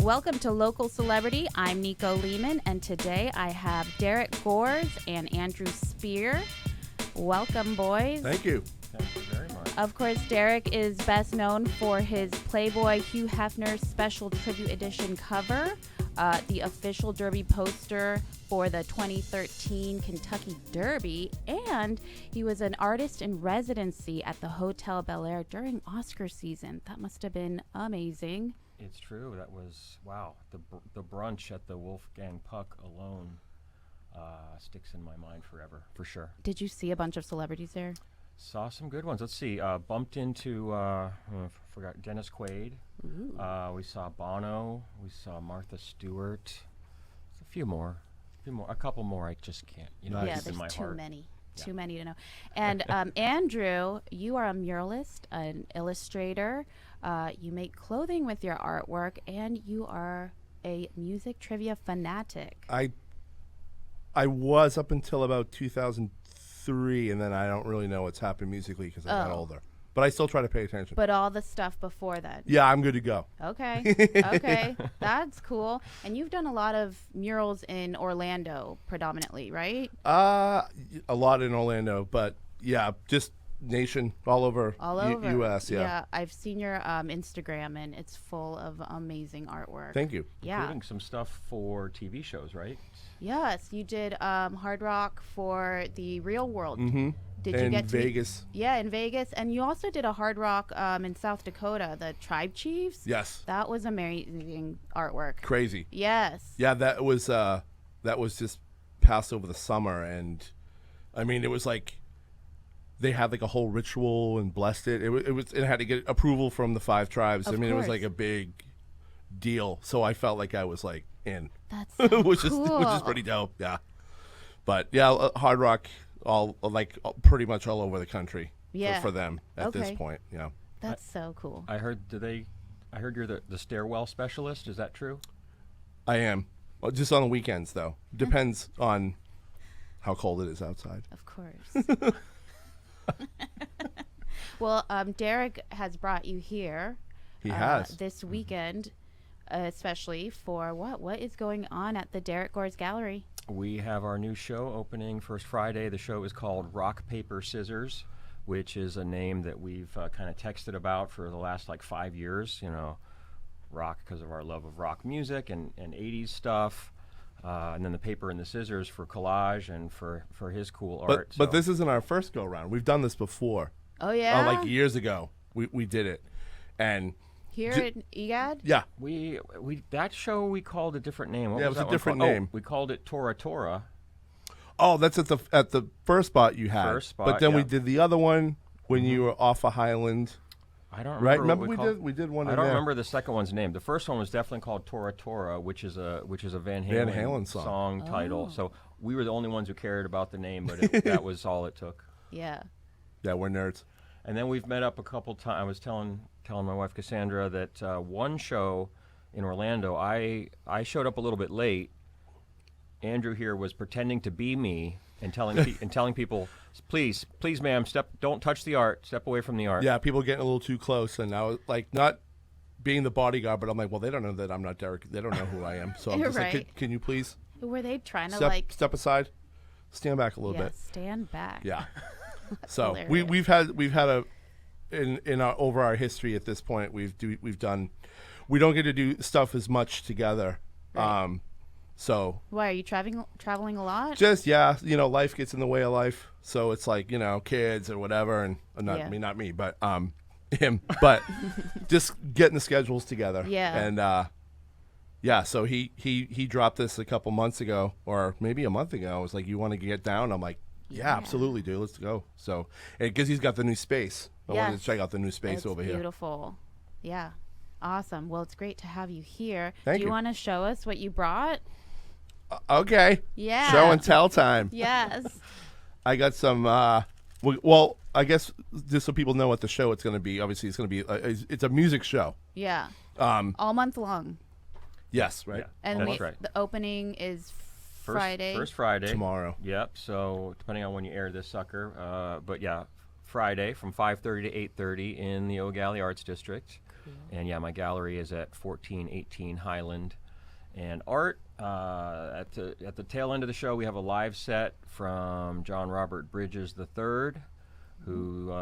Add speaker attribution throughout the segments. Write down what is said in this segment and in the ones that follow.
Speaker 1: Welcome to Local Celebrity. I'm Nico Lehman, and today I have Derek Gores and Andrew Spear. Welcome, boys.
Speaker 2: Thank you.
Speaker 3: Thank you very much.
Speaker 1: Of course, Derek is best known for his Playboy Hugh Hefner special tribute edition cover, the official Derby poster for the 2013 Kentucky Derby, and he was an artist in residency at the Hotel Bel-Air during Oscar season. That must have been amazing.
Speaker 3: It's true. That was, wow. The brunch at the Wolfgang Puck alone sticks in my mind forever, for sure.
Speaker 1: Did you see a bunch of celebrities there?
Speaker 3: Saw some good ones. Let's see. Bumped into, forgot, Dennis Quaid. We saw Bono. We saw Martha Stewart. A few more. A couple more I just can't,
Speaker 1: Yeah,
Speaker 3: keep in my
Speaker 1: there's
Speaker 3: heart.
Speaker 1: too many.
Speaker 3: Yeah.
Speaker 1: Too many to know. And Andrew, you are a muralist, an illustrator. You make clothing with your artwork, and you are a music trivia fanatic.
Speaker 2: I was up until about 2003, and then I don't really know what's happened musically because I got older. But I still try to pay attention.
Speaker 1: But all the stuff before then.
Speaker 2: Yeah, I'm good to go.
Speaker 1: Okay. Okay. That's cool. And you've done a lot of murals in Orlando predominantly, right?
Speaker 2: A lot in Orlando, but yeah, just nation all over. U.S. Yeah.
Speaker 1: I've seen your Instagram, and it's full of amazing artwork.
Speaker 2: Thank you.
Speaker 1: Yeah.
Speaker 3: Including some stuff for TV shows, right?
Speaker 1: Yes, you did HardRock for the Real World.
Speaker 2: Mm-hmm.
Speaker 1: Did
Speaker 2: in
Speaker 1: you get to
Speaker 2: Vegas?
Speaker 1: Yeah, in Vegas, and you also did a HardRock in South Dakota, the Tribe Chiefs.
Speaker 2: Yes.
Speaker 1: That was amazing artwork.
Speaker 2: Crazy.
Speaker 1: Yes.
Speaker 2: Yeah, that was just passed over the summer, and I mean, it was like they had like a whole ritual and blessed it. It had to get approval from the 5 tribes.
Speaker 1: Of
Speaker 2: I mean, it was
Speaker 1: course.
Speaker 2: like a big deal. So I felt like I was like in.
Speaker 1: That's so
Speaker 2: which
Speaker 1: cool.
Speaker 2: is pretty dope. Yeah, but yeah, Hard Rock pretty much all over the country.
Speaker 1: Yeah.
Speaker 2: For them at this
Speaker 1: Okay.
Speaker 2: point. Yeah.
Speaker 1: That's so cool.
Speaker 3: I heard you're the stairwell specialist. Is that true?
Speaker 2: I am. Well, just on the weekends though. Depends on how cold it is outside.
Speaker 1: Of course. Well, Derek has brought you here.
Speaker 2: He has.
Speaker 1: This weekend, especially for what? What is going on at the Derek Gores Gallery?
Speaker 3: We have our new show opening first Friday. The show is called Rock, Paper, Scissors, which is a name that we've kind of texted about for the last 5 years. Rock because of our love of rock music and 80s stuff. And then the paper and the scissors for collage and for his cool art.
Speaker 2: But this isn't our first go round. We've done this before.
Speaker 1: Oh yeah.
Speaker 2: Like years ago. We did it. And
Speaker 1: Here in EGAD?
Speaker 2: yeah.
Speaker 3: We that show we called a different name. What
Speaker 2: Yeah, it
Speaker 3: was
Speaker 2: was a
Speaker 3: that one
Speaker 2: different
Speaker 3: called?
Speaker 2: name.
Speaker 3: Oh, we called it Tora Tora.
Speaker 2: Oh, that's at the first spot you had.
Speaker 3: First spot,
Speaker 2: but then we
Speaker 3: yeah.
Speaker 2: did the other one when you were off a Highland.
Speaker 3: I don't
Speaker 2: Right?
Speaker 3: remember.
Speaker 2: Remember we did one
Speaker 3: I
Speaker 2: in
Speaker 3: don't
Speaker 2: there.
Speaker 3: remember the second one's name. The first one was definitely called Tora Tora, which is a Van Halen,
Speaker 2: song.
Speaker 3: title. So we were the only ones who cared about the name, but that was all it took.
Speaker 1: Yeah.
Speaker 2: Yeah, we're nerds.
Speaker 3: And then we've met up a couple times. I was telling my wife Cassandra that one show in Orlando, I showed up a little bit late. Andrew here was pretending to be me and telling people, please, ma'am, don't touch the art. Step away from the art.
Speaker 2: Yeah, people getting a little too close, and I was like, not being the bodyguard, but I'm like, well, they don't know that I'm not Derek. They don't know who I am. So I'm
Speaker 1: You're
Speaker 2: just
Speaker 1: right.
Speaker 2: like, can you please
Speaker 1: Were they trying to
Speaker 2: step aside, stand back a little bit?
Speaker 1: stand back?
Speaker 2: Yeah. So
Speaker 1: hilarious.
Speaker 2: we've had a in our over our history at this point we've done. We don't get to do stuff as much together.
Speaker 1: Right.
Speaker 2: So
Speaker 1: Why are you traveling a lot?
Speaker 2: just life gets in the way of life. So it's like kids or whatever, and not me, but him, but just getting the schedules together.
Speaker 1: Yeah.
Speaker 2: And so he dropped this a couple months ago, or maybe a month ago. I was like, "You want to get down?" I'm like, "Yeah, absolutely, dude. Let's go." So, because he's got the new space, I wanted
Speaker 1: Yes.
Speaker 2: to check out the new space
Speaker 1: It's
Speaker 2: over here.
Speaker 1: beautiful. Yeah. Awesome. Well, it's great to have you here.
Speaker 2: Thank
Speaker 1: Do you
Speaker 2: you.
Speaker 1: want to show us what you brought?
Speaker 2: Okay.
Speaker 1: Yeah.
Speaker 2: Show and tell time.
Speaker 1: Yes.
Speaker 2: I got some. Well, I guess just so people know what the show it's going to be. Obviously, it's going to be. It's a music show.
Speaker 1: Yeah.
Speaker 2: Um.
Speaker 1: All month long.
Speaker 2: Yes. Right.
Speaker 3: Yeah.
Speaker 1: And
Speaker 3: That's right.
Speaker 1: the opening is Friday.
Speaker 3: First Friday.
Speaker 2: Tomorrow.
Speaker 3: Yep. So depending on when you air this sucker, but yeah, Friday from 5:30 to 8:30 in the Eau Gallie Arts District. And yeah, my gallery is at 1418 Highland. And art, at the tail end of the show, we have a live set from John Robert Bridges III, who,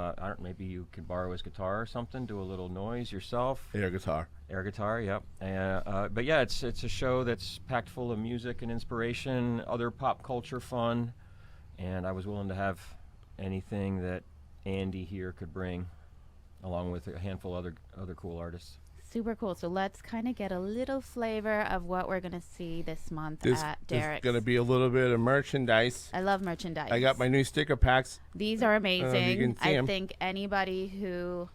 Speaker 3: maybe you could borrow his guitar or something, do a little noise yourself.
Speaker 2: Air guitar.
Speaker 3: Air guitar, yep. But yeah, it's a show that's packed full of music and inspiration, other pop culture fun, and I was willing to have anything that Andy here could bring, along with a handful of other cool artists.
Speaker 1: Super cool. So let's kind of get a little flavor of what we're going to see this month at Derek's.
Speaker 2: There's going to be a little bit of merchandise.
Speaker 1: I love merchandise.
Speaker 2: I got my new sticker packs.
Speaker 1: These are amazing. I
Speaker 2: 'em.
Speaker 1: think anybody who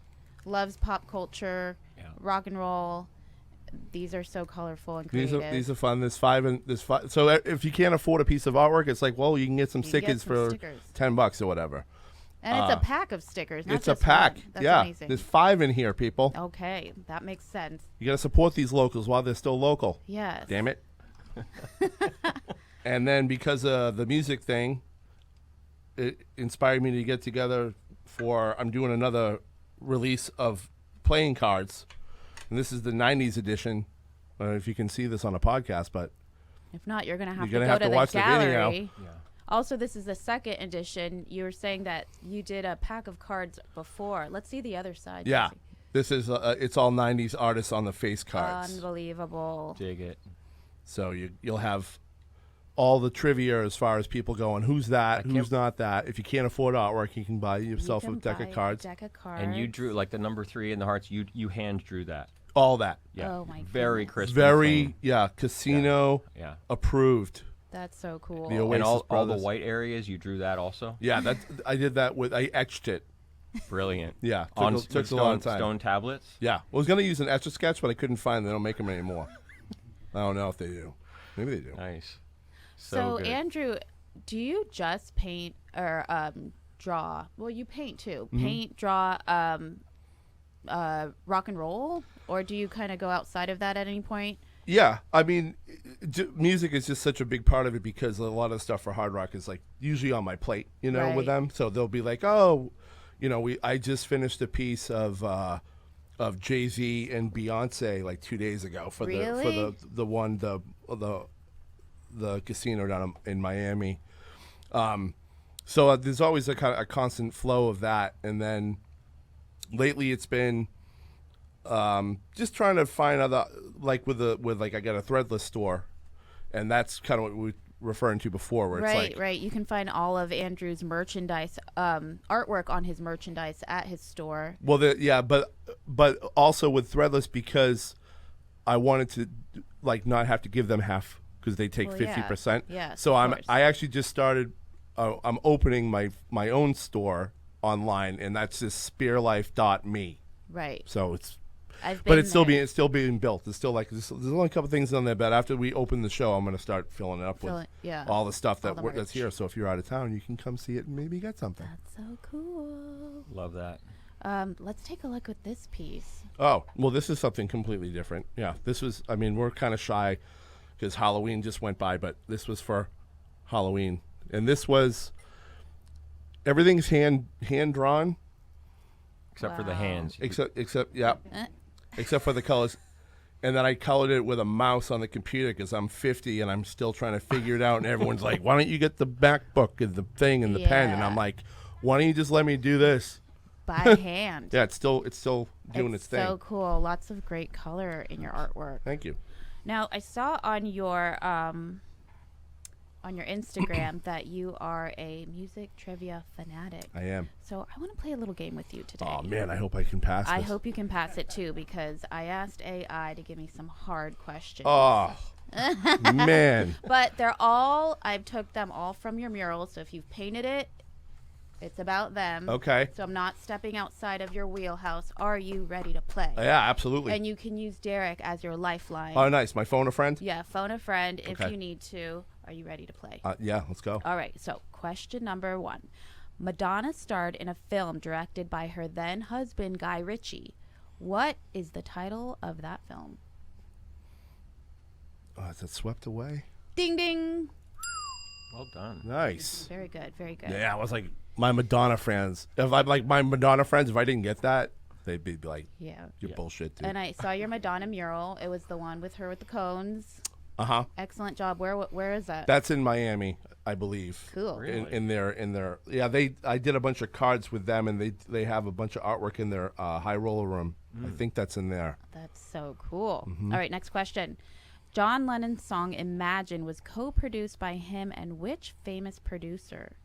Speaker 1: loves pop culture, rock and roll, these are so colorful and creative.
Speaker 2: These are fun. There's five. So if you can't afford a piece of artwork, it's like, well, you can get some stickers for $10 or whatever.
Speaker 1: And it's a pack of stickers, not
Speaker 2: it's
Speaker 1: just
Speaker 2: a pack.
Speaker 1: one. That's
Speaker 2: yeah,
Speaker 1: amazing.
Speaker 2: There's 5 in here, people.
Speaker 1: Okay, that makes sense.
Speaker 2: You got to support these locals while they're still local.
Speaker 1: Yes.
Speaker 2: Damn it. And then because of the music thing, it inspired me to get together I'm doing another release of playing cards. And this is the 90s edition. I don't know if you can see this on a podcast, but
Speaker 1: if not, you're going to have
Speaker 2: you're
Speaker 1: to
Speaker 2: gonna
Speaker 1: go to the
Speaker 2: watch
Speaker 1: gallery.
Speaker 2: the video.
Speaker 3: Yeah.
Speaker 1: Also, this is the second edition. You were saying that you did a pack of cards before. Let's see the other side.
Speaker 2: Yeah.
Speaker 1: Jesse.
Speaker 2: This is it's all 90s artists on the face cards.
Speaker 1: Unbelievable.
Speaker 3: Dig it.
Speaker 2: So you'll have all the trivia as far as people going, who's that, who's not that. If you can't afford artwork, you can buy yourself a deck of cards.
Speaker 3: And you drew, like the number 3 in the hearts, you hand drew that.
Speaker 2: All that.
Speaker 3: Yeah.
Speaker 1: Oh, my
Speaker 3: Very
Speaker 1: goodness.
Speaker 3: crisp.
Speaker 2: Very, casino
Speaker 3: Yeah.
Speaker 2: approved.
Speaker 1: That's so cool.
Speaker 2: The Oasis
Speaker 3: And all the
Speaker 2: Brothers.
Speaker 3: white areas, you drew that also?
Speaker 2: Yeah, I did that I etched it.
Speaker 3: Brilliant.
Speaker 2: Yeah,
Speaker 3: Took
Speaker 2: a long time.
Speaker 3: stone tablets?
Speaker 2: Yeah, I was going to use an Etch-a-Sketch, but I couldn't find them. They don't make them anymore. I don't know if they do. Maybe they do.
Speaker 3: Nice.
Speaker 1: So
Speaker 3: good.
Speaker 1: Andrew, do you just paint or draw? Well, you paint too.
Speaker 2: Mm-hmm.
Speaker 1: Paint, draw, rock and roll? Or do you kind of go outside of that at any point?
Speaker 2: Yeah, I mean, music is just such a big part of it because a lot of the stuff for HardRock is like usually on my plate, with
Speaker 1: Right.
Speaker 2: them. So they'll be like, oh, I just finished a piece of Jay-Z and Beyonce like 2 days ago for
Speaker 1: Really?
Speaker 2: the casino down in Miami. So there's always a kind of a constant flow of that, and then lately it's been just trying to find other, like I got a threadless store, and that's kind of what we were referring to before, where it's like,
Speaker 1: Right. You can find all of Andrew's merchandise, artwork on his merchandise at his store.
Speaker 2: well, but also with threadless, because I wanted to like not have to give them half because they take
Speaker 1: Well,
Speaker 2: 50%.
Speaker 1: yes,
Speaker 2: So
Speaker 1: of course.
Speaker 2: I actually just started. I'm opening my own store online, and that's just spearlife.me.
Speaker 1: Right.
Speaker 2: So it's.
Speaker 1: I've been
Speaker 2: But it's still
Speaker 1: there.
Speaker 2: being built. It's still like there's only a couple things on there. But after we open the show, I'm going to start filling it up with all the stuff
Speaker 1: All the
Speaker 2: that's
Speaker 1: merch.
Speaker 2: here. So if you're out of town, you can come see it and maybe get something.
Speaker 1: That's so cool.
Speaker 3: Love that.
Speaker 1: Let's take a look at this piece.
Speaker 2: Oh, well, this is something completely different. Yeah, this was. I mean, we're kind of shy because Halloween just went by, but this was for Halloween, and this was everything's hand drawn
Speaker 3: Except for the
Speaker 1: Wow.
Speaker 3: hands.
Speaker 2: except yeah. Except for the colors. And then I colored it with a mouse on the computer because I'm 50 and I'm still trying to figure it out. And everyone's like, why don't you get the MacBook and the thing and the pen? And I'm like, why don't you just let me do this?
Speaker 1: By hand.
Speaker 2: Yeah, it's still doing its thing.
Speaker 1: So cool. Lots of great color in your artwork.
Speaker 2: Thank you.
Speaker 1: Now, I saw on your Instagram that you are a music trivia fanatic.
Speaker 2: I am.
Speaker 1: So I want to play a little game with you today.
Speaker 2: Oh, man, I hope I can pass this.
Speaker 1: I hope you can pass it too, because I asked AI to give me some hard questions.
Speaker 2: Oh, man.
Speaker 1: But I've took them all from your mural. So if you've painted it, it's about them.
Speaker 2: Okay.
Speaker 1: So I'm not stepping outside of your wheelhouse. Are you ready to play?
Speaker 2: Yeah, absolutely.
Speaker 1: And you can use Derek as your lifeline.
Speaker 2: Oh, nice. My phone a friend?
Speaker 1: Yeah, phone a friend if
Speaker 2: Okay.
Speaker 1: you need to. Are you ready to play?
Speaker 2: Yeah, let's go.
Speaker 1: All right, so question number 1. Madonna starred in a film directed by her then husband, Guy Ritchie. What is the title of that film?
Speaker 2: Oh, is it Swept Away?
Speaker 1: Ding, ding.
Speaker 3: Well done.
Speaker 2: Nice.
Speaker 1: Very good, very good.
Speaker 2: Yeah, I was like, my Madonna friends. If I didn't get that, they'd be like,
Speaker 1: Yeah.
Speaker 2: "You're bullshit, dude."
Speaker 1: And I saw your Madonna mural. It was the one with her with the cones.
Speaker 2: Uh-huh.
Speaker 1: Excellent job. Where is that?
Speaker 2: That's in Miami, I believe.
Speaker 1: Cool.
Speaker 3: Really?
Speaker 2: In their I did a bunch of cards with them, and they have a bunch of artwork in their high roller room. I think that's in there.
Speaker 1: That's so cool. All right, next question. John Lennon's song Imagine was co-produced by him and which famous producer?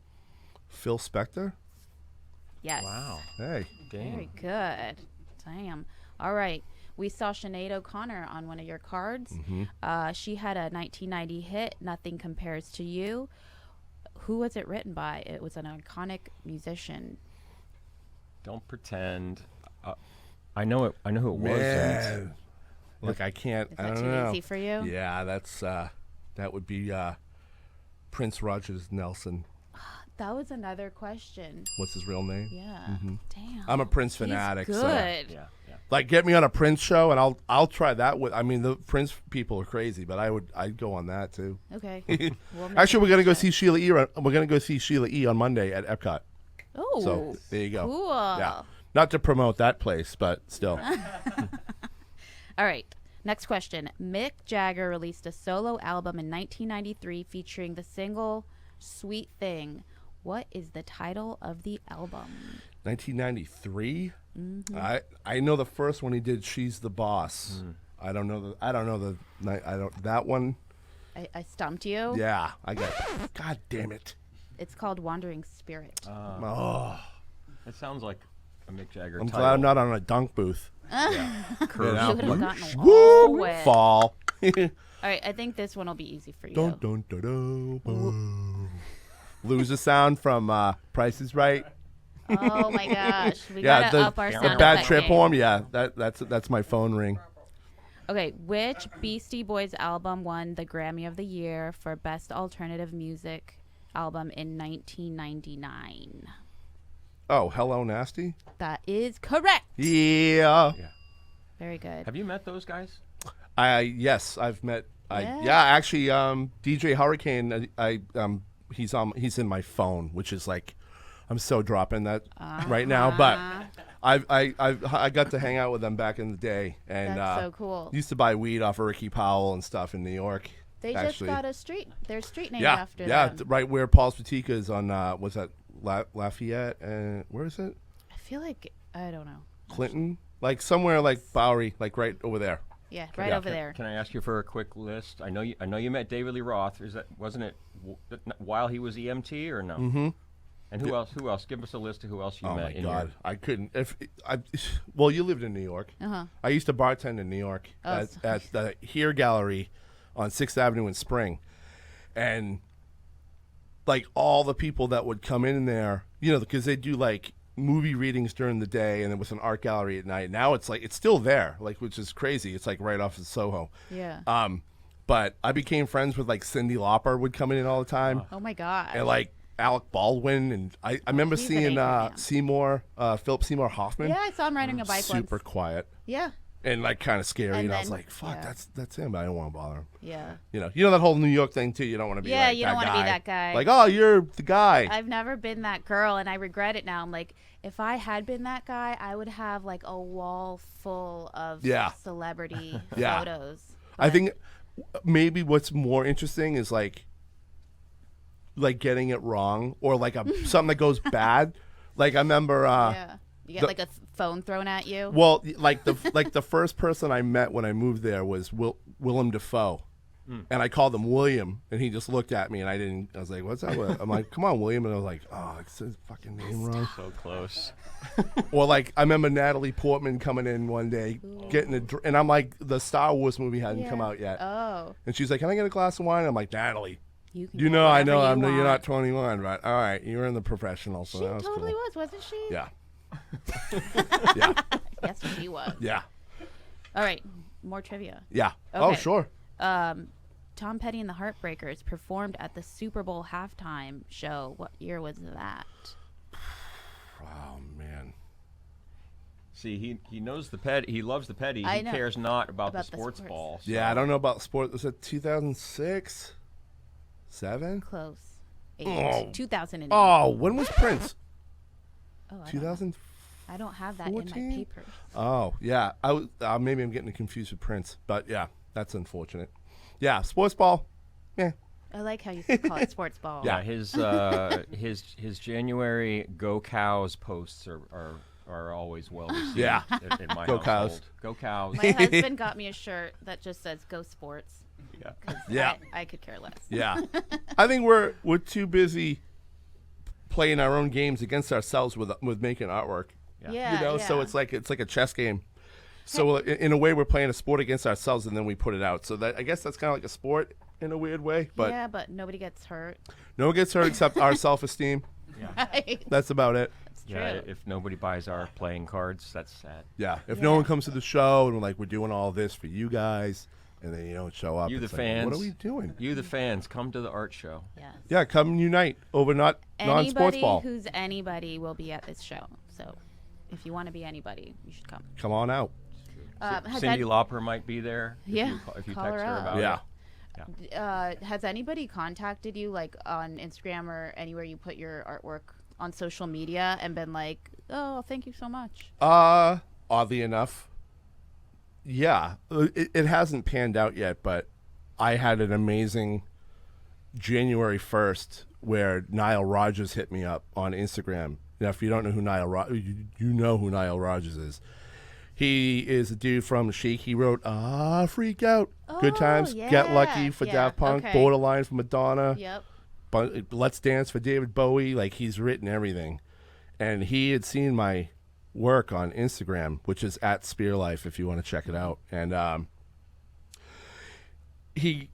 Speaker 2: Phil Spector?
Speaker 1: Yes.
Speaker 3: Wow.
Speaker 2: Hey.
Speaker 1: Very good. Damn. All right. We saw Sinead O'Connor on one of your cards. She had a 1990 hit, Nothing Compares to You. Who was it written by? It was an iconic musician.
Speaker 3: Don't pretend. I know it. I know who it was.
Speaker 2: Man. Like, I can't.
Speaker 1: Is
Speaker 2: I
Speaker 1: that
Speaker 2: don't
Speaker 1: too
Speaker 2: know.
Speaker 1: easy for you?
Speaker 2: Yeah, that's that would be Prince Rogers Nelson.
Speaker 1: That was another question.
Speaker 2: What's his real name?
Speaker 1: Yeah. Damn.
Speaker 2: I'm a Prince
Speaker 1: He's
Speaker 2: fanatic.
Speaker 1: good.
Speaker 2: So,
Speaker 3: Yeah.
Speaker 2: like, get me on a Prince show, and I'll try that. I mean, the Prince people are crazy, but I'd go on that too.
Speaker 1: Okay.
Speaker 2: Actually, we're gonna go see Sheila E. We're gonna go see Sheila E. on Monday at Epcot.
Speaker 1: Oh.
Speaker 2: So there you go.
Speaker 1: Cool.
Speaker 2: Yeah. Not to promote that place, but still.
Speaker 1: All right. Next question. Mick Jagger released a solo album in 1993 featuring the single Sweet Thing. What is the title of the album?
Speaker 2: 1993. I know the first one he did. She's the Boss. I don't know that one.
Speaker 1: I stumped you.
Speaker 2: Yeah, I got. God damn it.
Speaker 1: It's called Wandering Spirit.
Speaker 2: Oh,
Speaker 3: It sounds like a Mick Jagger.
Speaker 2: I'm
Speaker 3: title.
Speaker 2: glad I'm not on a dunk booth.
Speaker 3: Yeah.
Speaker 1: You would have gotten
Speaker 2: Woo!
Speaker 1: wet.
Speaker 2: Fall.
Speaker 1: All right, I think this one will be easy for you.
Speaker 2: Dun, dun, dun, dun, boom. Lose a sound from Price is Right.
Speaker 1: Oh my gosh, we
Speaker 2: Yeah,
Speaker 1: gotta up our
Speaker 2: the
Speaker 1: sound
Speaker 2: bad
Speaker 1: effect
Speaker 2: trip
Speaker 1: game.
Speaker 2: horn. Yeah, that's my phone ring.
Speaker 1: Okay, which Beastie Boys album won the Grammy of the Year for Best Alternative Music Album in 1999?
Speaker 2: Oh, Hello Nasty.
Speaker 1: That is correct.
Speaker 2: Yeah.
Speaker 1: Very good.
Speaker 3: Have you met those guys?
Speaker 2: Yes, I've met.
Speaker 1: Yeah.
Speaker 2: Actually, DJ Hurricane. He's in my phone, which is like, I'm so dropping that right now. But I got to hang out with them back in the day, and
Speaker 1: That's so cool.
Speaker 2: used to buy weed off of Ricky Powell and stuff in New York.
Speaker 1: They
Speaker 2: actually.
Speaker 1: just got a street. Their street named
Speaker 2: Yeah,
Speaker 1: after
Speaker 2: yeah,
Speaker 1: them.
Speaker 2: right where Paul's Boutique is on. Was that Lafayette? And where is it?
Speaker 1: I feel like I don't know.
Speaker 2: Clinton, like somewhere like Bowery, like right over there.
Speaker 1: Yeah, right
Speaker 2: Yeah.
Speaker 1: over there.
Speaker 3: Can I ask you for a quick list? I know you met David Lee Roth. Wasn't it while he was EMT or no? Mm-hmm. And who else? Give us a list of who else you
Speaker 2: Oh
Speaker 3: met.
Speaker 2: my
Speaker 3: in
Speaker 2: God, I couldn't. Well, you lived in New York. I used to bartend in New York at the Here Gallery on 6th Avenue in Spring, and like all the people that would come in there, because they do like movie readings during the day, and there was an art gallery at night. Now it's like it's still there, like, which is crazy. It's like right off of Soho.
Speaker 1: Yeah.
Speaker 2: But I became friends with like Cyndi Lauper would come in all the time,
Speaker 1: Oh my God.
Speaker 2: and like Alec Baldwin, and I remember
Speaker 1: he's an
Speaker 2: seeing
Speaker 1: Adrian.
Speaker 2: Philip Seymour Hoffman.
Speaker 1: Yeah, I saw him riding a bike
Speaker 2: Super
Speaker 1: once.
Speaker 2: quiet
Speaker 1: Yeah.
Speaker 2: and like kind of scary,
Speaker 1: And
Speaker 2: and I was
Speaker 1: then-
Speaker 2: like, "Fuck,
Speaker 1: yeah.
Speaker 2: that's him." But I don't want to bother him.
Speaker 1: Yeah.
Speaker 2: You know that whole New York thing too. You don't want to be
Speaker 1: Yeah,
Speaker 2: like
Speaker 1: you
Speaker 2: that
Speaker 1: don't wanna be
Speaker 2: guy.
Speaker 1: that guy.
Speaker 2: Like, oh, you're the guy.
Speaker 1: I've never been that girl, and I regret it now. I'm like, if I had been that guy, I would have like a wall full of
Speaker 2: Yeah.
Speaker 1: celebrity
Speaker 2: Yeah.
Speaker 1: photos.
Speaker 2: I
Speaker 1: But-
Speaker 2: think maybe what's more interesting is like getting it wrong, or like something that goes bad. Like I remember.
Speaker 1: Yeah. You get like a phone thrown at you.
Speaker 2: Well, like the first person I met when I moved there was Willem Dafoe, and I called him William, and he just looked at me, and I was like, "What's that?" I'm like, "Come on, William," and I was like, "Oh, I said his fucking name wrong."
Speaker 3: So close.
Speaker 2: Or like I remember Natalie Portman coming in one day, getting and I'm like, the Star Wars movie hadn't come out yet,
Speaker 1: Oh.
Speaker 2: and she's like, "Can I get a glass of wine?" And I'm like, "Natalie,
Speaker 1: You can
Speaker 2: you
Speaker 1: get
Speaker 2: know I
Speaker 1: whatever
Speaker 2: know
Speaker 1: you
Speaker 2: you're not
Speaker 1: want.
Speaker 2: 21, right? All right, you're in the professional, so
Speaker 1: She
Speaker 2: that was
Speaker 1: totally
Speaker 2: cool."
Speaker 1: was, wasn't she?
Speaker 2: Yeah, yeah,
Speaker 1: Yes, she was.
Speaker 2: yeah,
Speaker 1: All right, more trivia.
Speaker 2: yeah. Oh,
Speaker 1: Okay.
Speaker 2: sure.
Speaker 1: Tom Petty and the Heartbreakers performed at the Super Bowl halftime show. What year was that?
Speaker 2: Oh man.
Speaker 3: See, he knows the petty. He loves the petty.
Speaker 1: I
Speaker 3: He
Speaker 1: know.
Speaker 3: cares not about the
Speaker 1: About the
Speaker 3: sports
Speaker 1: sports.
Speaker 3: ball. So.
Speaker 2: Yeah, I don't know about sport. Was it 2006? 7?
Speaker 1: Close. 8.
Speaker 2: Oh.
Speaker 1: 2008.
Speaker 2: Oh, when was Prince?
Speaker 1: Oh, I don't know.
Speaker 2: 2000.
Speaker 1: I don't have that in
Speaker 2: 14?
Speaker 1: my papers.
Speaker 2: Oh, yeah. Maybe I'm getting confused with Prince, but yeah, that's unfortunate. Yeah, sports ball. Yeah.
Speaker 1: I like how you call it sports ball.
Speaker 3: Yeah, his January Go Cows posts are always well received.
Speaker 2: Yeah.
Speaker 3: in my
Speaker 2: Go
Speaker 3: household.
Speaker 2: Cows.
Speaker 3: Go Cows.
Speaker 1: My husband got me a shirt that just says "Go Sports."
Speaker 3: Yeah.
Speaker 1: 'Cause
Speaker 2: Yeah.
Speaker 1: I could care less.
Speaker 2: Yeah. I think we're too busy playing our own games against ourselves with making artwork.
Speaker 1: Yeah.
Speaker 2: So it's like a chess game. So in a way, we're playing a sport against ourselves, and then we put it out. So that I guess that's kind of like a sport in a weird way. But
Speaker 1: yeah, but nobody gets hurt.
Speaker 2: no one gets hurt except our self-esteem.
Speaker 1: Right.
Speaker 2: That's about it.
Speaker 1: It's true.
Speaker 3: Yeah, if nobody buys our playing cards, that's sad.
Speaker 2: Yeah. If no one comes to the show and we're doing all this for you guys, and then you don't show up,
Speaker 3: You the
Speaker 2: it's like,
Speaker 3: fans.
Speaker 2: what are we doing?
Speaker 3: You, the fans, come to the art show.
Speaker 1: Yes.
Speaker 2: Yeah, come unite over non-sports
Speaker 1: Anybody
Speaker 2: ball.
Speaker 1: who's anybody will be at this show. So if you want to be anybody, you should come.
Speaker 2: Come on out.
Speaker 1: Has
Speaker 3: Cyndi
Speaker 1: that-
Speaker 3: Lauper might be there.
Speaker 1: Yeah,
Speaker 3: If you
Speaker 1: call
Speaker 3: text
Speaker 1: her
Speaker 3: her
Speaker 1: up.
Speaker 3: about
Speaker 2: Yeah.
Speaker 3: it.
Speaker 1: Has anybody contacted you like on Instagram or anywhere you put your artwork on social media and been like, "Oh, thank you so much"?
Speaker 2: Oddly enough, yeah, it hasn't panned out yet, but I had an amazing January 1st where Nile Rodgers hit me up on Instagram. Now, if you don't know who you know who Nile Rodgers is. He is a dude from Chic. He wrote Freak Out, Good Times, Get Lucky for Daft Punk,
Speaker 1: okay.
Speaker 2: Borderline for Madonna,
Speaker 1: Yep.
Speaker 2: Let's Dance for David Bowie. Like, he's written everything. And he had seen my work on Instagram, which is at Spear Life if you want to check it out. And he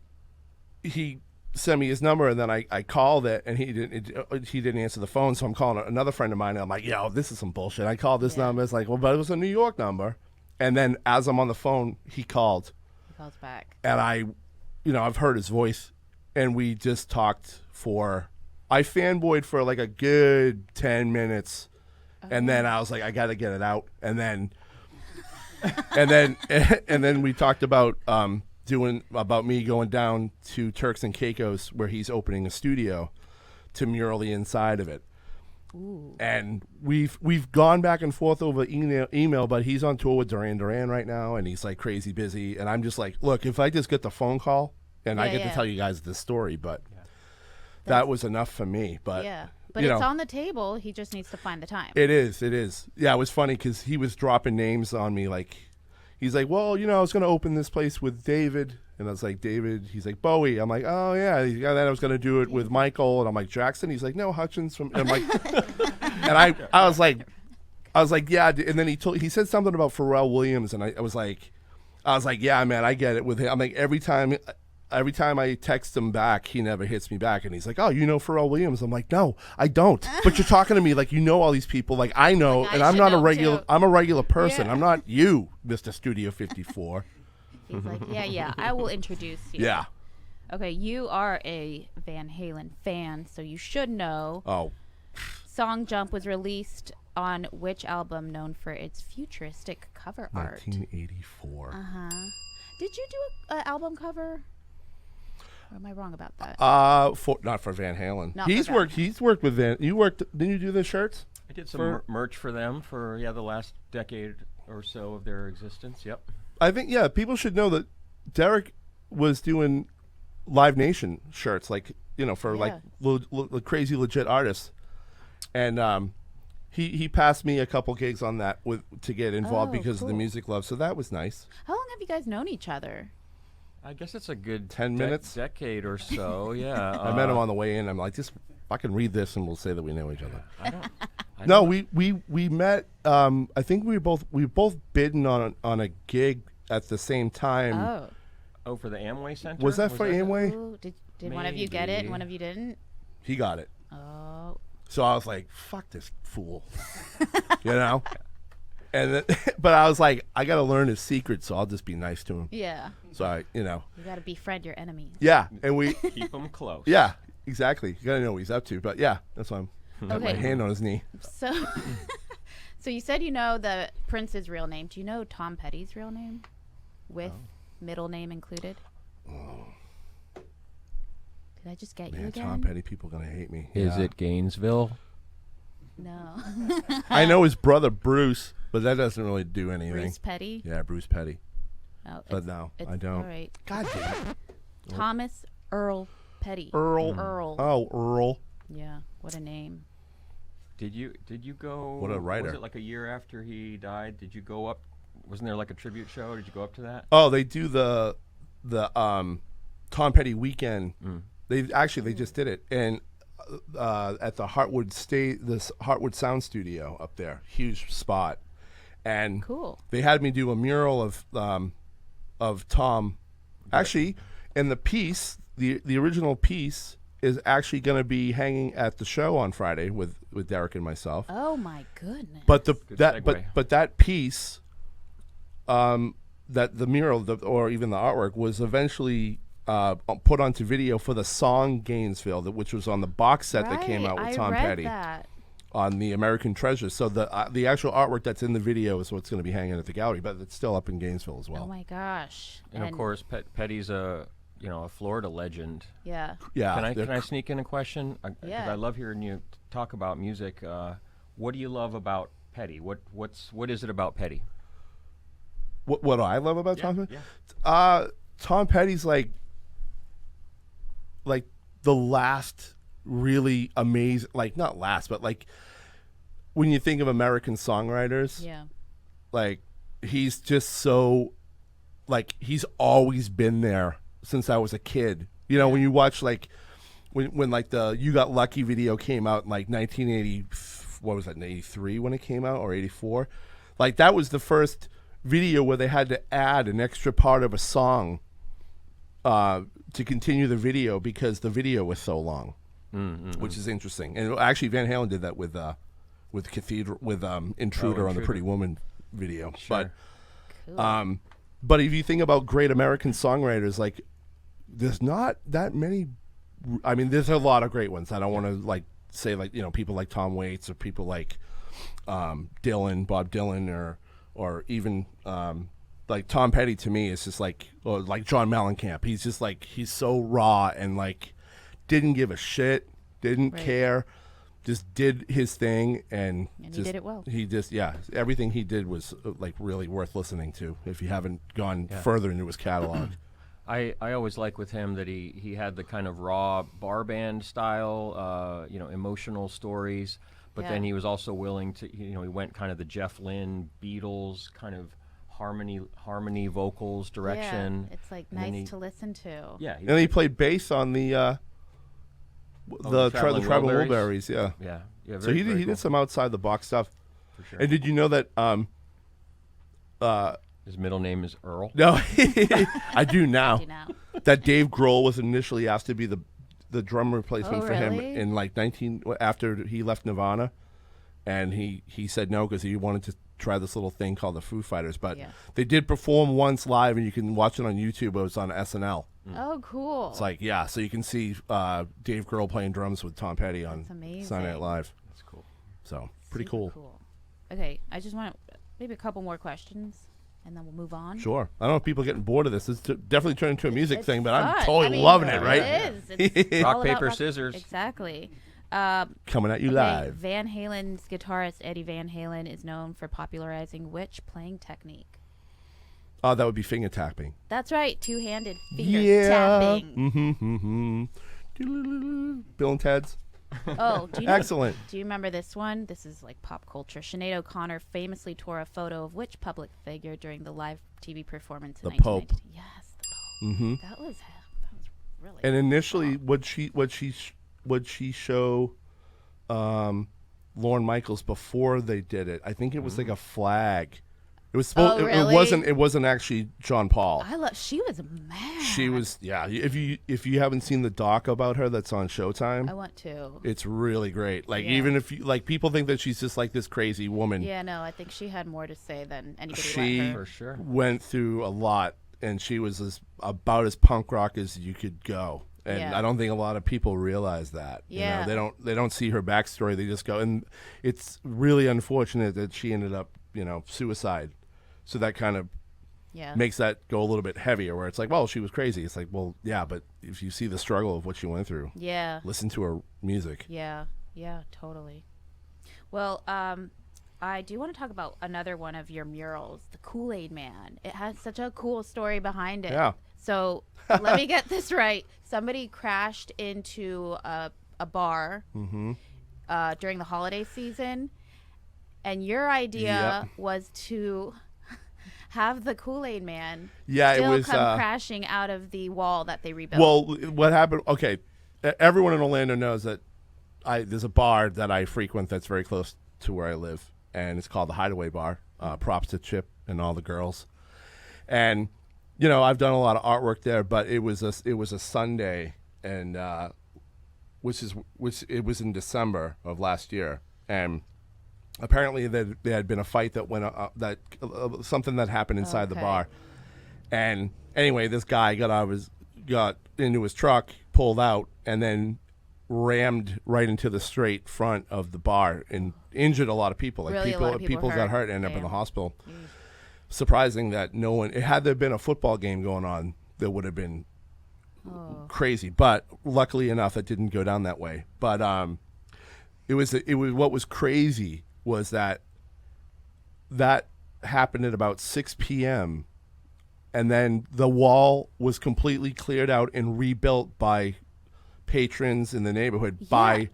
Speaker 2: sent me his number, and then I called it, and he didn't answer the phone. So I'm calling another friend of mine, and I'm like, yo, this is some bullshit. I called this number. It's like, well, but it was a New York number. And then as I'm on the phone, he called.
Speaker 1: He calls back.
Speaker 2: And I've heard his voice, and we just talked I fanboyed for like a good 10 minutes. And then I was like, I got to get it out. And then, and then we talked about, about me going down to Turks and Caicos where he's opening a studio to mural the inside of it.
Speaker 1: Ooh.
Speaker 2: And we've gone back and forth over email, but he's on tour with Duran Duran right now, and he's like crazy busy. And I'm just like, look, if I just get the phone call and I get to tell you guys this story, but that was enough for me. But
Speaker 1: but it's on the table. He just needs to find the time.
Speaker 2: It is. Yeah, it was funny because he was dropping names on me. Like, he's like, well, I was going to open this place with David. And I was like, David. He's like, Bowie. I'm like, oh, yeah. And then I was going to do it with Michael. And I'm like, Jackson. He's like, no, Hutchins. And I'm like, and I was like, yeah. And then he said something about Pharrell Williams. And I was like, yeah, man, I get it with him. I'm like, every time I text him back, he never hits me back. And he's like, oh, you know Pharrell Williams? I'm like, no, I don't. But you're talking to me like you know all these people. Like, I know,
Speaker 1: Like,
Speaker 2: and
Speaker 1: I
Speaker 2: I'm
Speaker 1: should
Speaker 2: not a
Speaker 1: know,
Speaker 2: regular.
Speaker 1: too.
Speaker 2: I'm a regular person.
Speaker 1: Yeah.
Speaker 2: I'm not you, Mr. Studio 54.
Speaker 1: He's like, yeah, I will introduce you.
Speaker 2: Yeah.
Speaker 1: Okay, you are a Van Halen fan, so you should know.
Speaker 2: Oh,
Speaker 1: Song Jump was released on which album known for its futuristic cover art?
Speaker 2: 1984.
Speaker 1: Did you do an album cover? Or am I wrong about that?
Speaker 2: Not for Van Halen.
Speaker 1: Not for
Speaker 2: He's
Speaker 1: Van
Speaker 2: worked. He's worked with Van. You worked. Didn't you do the shirts?
Speaker 3: I did some merch for them for the last decade or so of their existence. Yep.
Speaker 2: I think people should know that Derek was doing Live Nation shirts, like for like crazy legit artists, and he passed me a couple gigs on that to get involved because of the
Speaker 1: cool.
Speaker 2: music love. So that was nice.
Speaker 1: How long have you guys known each other?
Speaker 3: I guess it's a good
Speaker 2: 10 minutes?
Speaker 3: decade or so. Yeah.
Speaker 2: I met him on the way in. I'm like, just fucking read this, and we'll say that we know each other.
Speaker 3: I don't
Speaker 2: No,
Speaker 3: know.
Speaker 2: we met. I think we were both bidding on a gig at the same time.
Speaker 3: Oh, for the Amway Center?
Speaker 2: Was that for Amway?
Speaker 1: Ooh, did one of you get it and
Speaker 3: Maybe.
Speaker 1: one of you didn't?
Speaker 2: He got it.
Speaker 1: Oh.
Speaker 2: So I was like, fuck this fool. And then, but I was like, I got to learn his secret, so I'll just be nice to him.
Speaker 1: Yeah.
Speaker 2: So
Speaker 1: You got to befriend your enemies.
Speaker 2: yeah. And we,
Speaker 3: Keep them close.
Speaker 2: yeah, exactly. You got to know what he's up to. But yeah, that's why I'm got my
Speaker 1: Okay.
Speaker 2: hand on his knee.
Speaker 1: So so you said you know the Prince's real name. Do you know Tom Petty's real name? With middle name included? Did I just get you
Speaker 2: Man,
Speaker 1: again?
Speaker 2: Tom Petty, people going to hate me.
Speaker 3: Is
Speaker 2: Yeah.
Speaker 3: it Gainesville?
Speaker 1: No.
Speaker 2: I know his brother Bruce, but that doesn't really do anything.
Speaker 1: Bruce Petty?
Speaker 2: Yeah, Bruce Petty.
Speaker 1: Oh,
Speaker 2: But no, I don't.
Speaker 1: All right.
Speaker 2: God damn it.
Speaker 1: Thomas Earl Petty.
Speaker 2: Earl.
Speaker 1: Earl.
Speaker 2: Oh, Earl.
Speaker 1: Yeah, what a name.
Speaker 3: Did you go?
Speaker 2: What a writer.
Speaker 3: Was it like a year after he died? Did you go up? Wasn't there like a tribute show? Did you go up to that?
Speaker 2: Oh, they do the Tom Petty weekend. They just did it, and at the Heartwood Sound Studio up there, huge spot, and
Speaker 1: Cool.
Speaker 2: they had me do a mural of Tom. Actually, and the piece, the original piece, is actually going to be hanging at the show on Friday with Derek and myself.
Speaker 1: Oh my goodness.
Speaker 2: But that piece, that the mural or even the artwork was eventually put onto video for the song Gainesville, which was on the box set that came out with Tom Petty
Speaker 1: that.
Speaker 2: on the American Treasure. So the actual artwork that's in the video is what's going to be hanging at the gallery, but it's still up in Gainesville as well.
Speaker 1: Oh my gosh.
Speaker 3: And of course, Petty's a Florida legend.
Speaker 1: Yeah.
Speaker 2: Yeah.
Speaker 3: Can I sneak in a question?
Speaker 1: Yeah.
Speaker 3: I love hearing you talk about music. What do you love about Petty? What is it about Petty?
Speaker 2: What do I love about Tom Petty?
Speaker 3: Yeah.
Speaker 2: Tom Petty's like the last really amazing, like not last, but like when you think of American songwriters,
Speaker 1: Yeah.
Speaker 2: like he's just so, like he's always been there since I was a kid. You know, when you watch like when like the You Got Lucky video came out in like 1980, what was that, in 83 when it came out, or 84? Like that was the first video where they had to add an extra part of a song to continue the video because the video was so long, which is interesting. And actually, Van Halen did that with Intruder on the Pretty Woman video.
Speaker 3: Sure.
Speaker 2: But if you think about great American songwriters, like there's not that many. I mean, there's a lot of great ones. I don't want to like say like people like Tom Waits or people like Dylan, Bob Dylan, or even like Tom Petty. To me, is just like John Mellencamp. He's just like he's so raw and like didn't give a shit, didn't care, just did his thing and
Speaker 1: he did it well.
Speaker 2: He just everything he did was like really worth listening to. If you haven't gone further into his catalog.
Speaker 3: I always like with him that he had the kind of raw bar band style, emotional stories, but then he was also willing to, he went kind of the Jeff Lynne, Beatles kind of harmony vocals direction.
Speaker 1: Yeah, it's like nice to listen to.
Speaker 3: Yeah.
Speaker 2: And he played bass on the Traveling Wilburys. Yeah.
Speaker 3: Yeah.
Speaker 2: So he did some outside the box stuff.
Speaker 3: For sure.
Speaker 2: And did you know that
Speaker 3: his middle name is Earl?
Speaker 2: No, I do now.
Speaker 1: Now.
Speaker 2: That Dave Grohl was initially asked to be the drum replacement for him
Speaker 1: really?
Speaker 2: in like after he left Nirvana, and he said no because he wanted to try this little thing called the Foo Fighters. But they did perform once live, and you can watch it on YouTube. It was on SNL.
Speaker 1: Oh, cool.
Speaker 2: It's like so you can see Dave Grohl playing drums with Tom Petty on Saturday Night Live.
Speaker 3: That's cool.
Speaker 2: So pretty
Speaker 1: Super
Speaker 2: cool.
Speaker 1: Okay, I just want maybe a couple more questions, and then we'll move on.
Speaker 2: Sure. I don't know if people are getting bored of this. It's definitely turned into a music
Speaker 1: It's
Speaker 2: thing, but
Speaker 1: fun.
Speaker 2: I'm totally loving it, right?
Speaker 1: It is. It's
Speaker 3: Rock,
Speaker 1: all about
Speaker 3: paper, scissors.
Speaker 1: Exactly.
Speaker 2: Coming at you
Speaker 1: Okay,
Speaker 2: live.
Speaker 1: Van Halen's guitarist Eddie Van Halen is known for popularizing which playing technique?
Speaker 2: Oh, that would be finger tapping.
Speaker 1: That's right, two-handed finger tapping.
Speaker 2: Bill and Ted's.
Speaker 1: Oh, do you know,
Speaker 2: Excellent.
Speaker 1: Do you remember this one? This is like pop culture. Sinead O'Connor famously tore a photo of which public figure during the live TV performance in
Speaker 2: The Pope.
Speaker 1: 1992? Yes, the Pope. That was really.
Speaker 2: And initially, would she show Lorne Michaels before they did it? I think it was like a flag. It was supposed.
Speaker 1: really?
Speaker 2: It wasn't actually John Paul.
Speaker 1: She was mad.
Speaker 2: She was. Yeah. If you haven't seen the doc about her that's on Showtime,
Speaker 1: I want to.
Speaker 2: it's really great. Like even if you like, people think that she's just like this crazy woman.
Speaker 1: Yeah, no, I think she had more to say than anybody
Speaker 2: She
Speaker 1: let her.
Speaker 3: For sure.
Speaker 2: went through a lot, and she was about as punk rock as you could go. And
Speaker 1: Yeah.
Speaker 2: I don't think a lot of people realize that.
Speaker 1: Yeah.
Speaker 2: You know, they don't see her backstory. They just go, and it's really unfortunate that she ended up, suicide. So that kind of makes that go a little bit heavier, where it's like, well, she was crazy. It's like, well, yeah, but if you see the struggle of what she went through, listen to her music.
Speaker 1: Yeah, totally. Well, I do want to talk about another one of your murals, the Kool-Aid Man. It has such a cool story behind it.
Speaker 2: Yeah.
Speaker 1: So let me get this right. Somebody crashed into a bar during the holiday season, and your idea was to have the Kool-Aid Man still come crashing out of the wall that they rebuilt.
Speaker 2: Well, what happened? Okay, everyone in Orlando knows that there's a bar that I frequent that's very close to where I live, and it's called the Hideaway Bar. Props to Chip and all the girls. And you know, I've done a lot of artwork there, but it was a Sunday, and which it was in December of last year, and apparently there had been a fight that went something that happened inside the bar, and anyway, this guy got into his truck, pulled out, and then rammed right into the straight front of the bar and injured a lot of people. Like people got hurt and ended up in the hospital. Surprising that no one. Had there been a football game going on, there would have been crazy. But luckily enough, it didn't go down that way. But it was what was crazy was that happened at about 6 p.m. and then the wall was completely cleared out and rebuilt by patrons in the neighborhood by